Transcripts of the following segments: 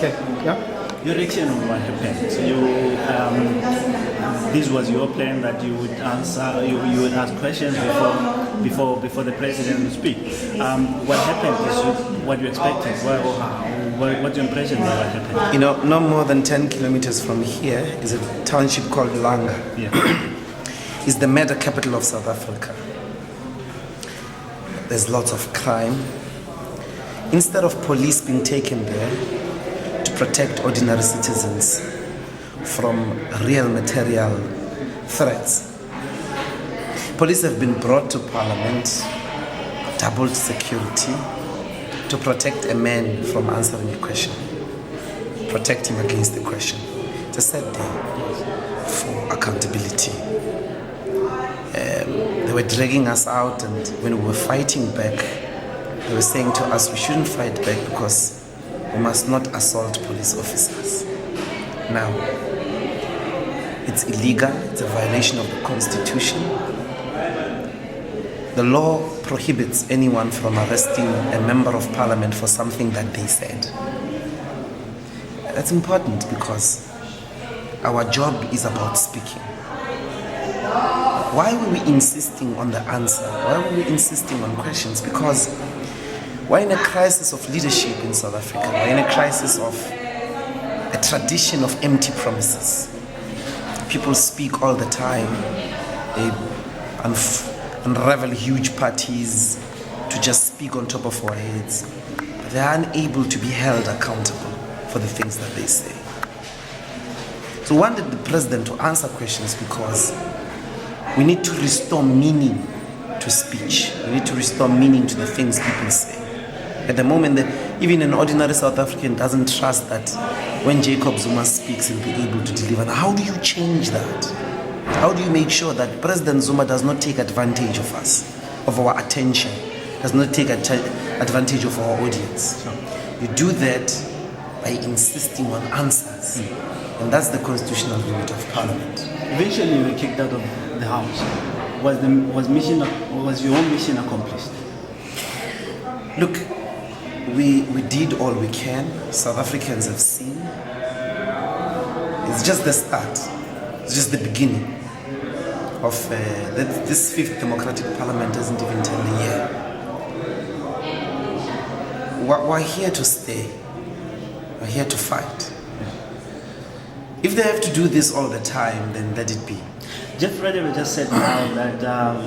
Okay. Yeah. Your reaction on what happened? This was your plan that you would answer, you would ask questions before the president would speak. What happened is what you expected. What's your impression of what happened? You know, no more than 10 kilometers from here is a township called Langa. Yeah. It's the murder capital of South Africa. There's lots of crime. Instead of police being taken there to protect ordinary citizens from real material threats, police have been brought to parliament, doubled security, to protect a man from answering a question, protect him against the question. It's a sad day for accountability. They were dragging us out, and when we were fighting back, they were saying to us we shouldn't fight back because we must not assault police officers. Now, it's illegal, it's a violation of the Constitution. The law prohibits anyone from arresting a member of parliament for something that they said. That's important because our job is about speaking. Why were we insisting on the answer? Why were we insisting on questions? Because we're in a crisis of leadership in South Africa. We're in a crisis of a tradition of empty promises. People speak all the time. They unravel huge parties to just speak on top of our heads. But they are unable to be held accountable for the things that they say. So we wanted the president to answer questions because we need to restore meaning to speech. We need to restore meaning to the things people say. At the moment, that even an ordinary South African doesn't trust that when Jacob Zuma speaks, he'll be able to deliver. Now, how do you change that? How do you make sure that President Zuma does not take advantage of us, of our attention, does not take advantage of our audience? You do that by insisting on answers. And that's the constitutional limit of parliament. Eventually, you were kicked out of the house. Was your own mission accomplished? Look, we did all we can. South Africans have seen. It's just the start. It's just the beginning of this fifth democratic parliament doesn't even tell the year. We're here to stay. We're here to fight. If they have to do this all the time, then let it be. Jeff Radebe just said now that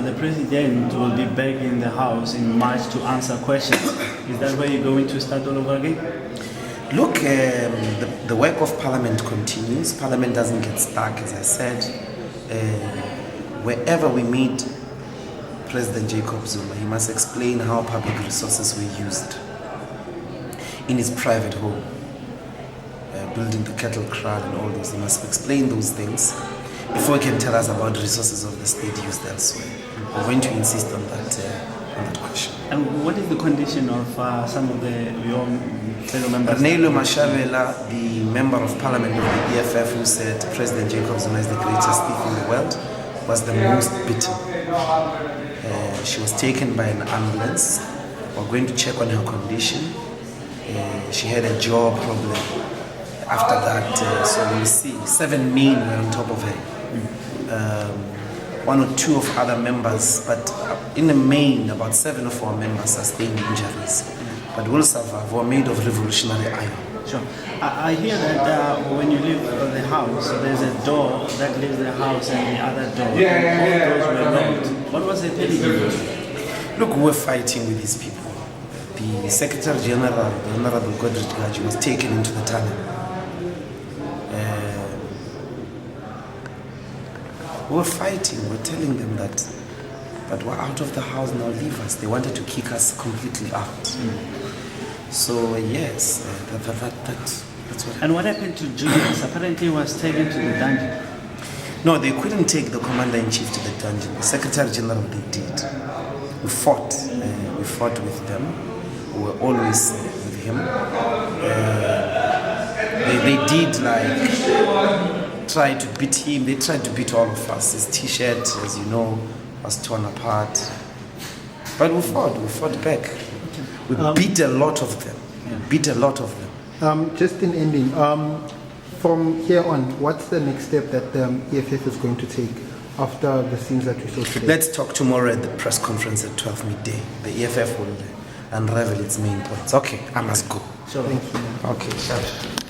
the president will be back in the house in March to answer questions. Is that where you're going to start all over again? Look, the work of parliament continues. Parliament doesn't get stuck, as I said. Wherever we meet President Jacob Zuma, he must explain how public resources were used in his private home. Building the cattle kraal and all those. He must explain those things before he can tell us about resources of the state used elsewhere. We're going to insist on that question. And what is the condition of some of your fellow members? Arnelo Mashavela, the member of parliament of the EFF, who said President Jacob Zuma is the greatest thief in the world, was the most beaten. She was taken by an ambulance. We're going to check on her condition. She had a jaw problem. After that, so we'll see. 7 men were on top of her. 1 or 2 of other members, but in the main, about 7 of our members sustained injuries. But will survive. We're made of revolutionary iron. Sure. I hear that when you leave the house, there's a door that leaves the house and the other door. All doors were locked. What was it telling you? Look, we're fighting with these people. The Secretary General, the Honorable Godred Gaji, was taken into the tunnel. We're fighting, we're telling them that, but we're out of the house now, leave us. They wanted to kick us completely out. So yes, that's what. And what happened to Julius? Apparently he was taken to the dungeon. No, they couldn't take the commander-in-chief to the dungeon. The Secretary General, they did. We fought with them. We were always with him. They did try to beat him. They tried to beat all of us. His T-shirt, as you know, was torn apart. But we fought back. We beat a lot of them. Just in ending, from here on, what's the next step that the EFF is going to take after the scenes that we saw today? Let's talk tomorrow at the press conference at 12 midday. The EFF will unravel its main points. Okay, I must go. So, Thank you. Okay, sure.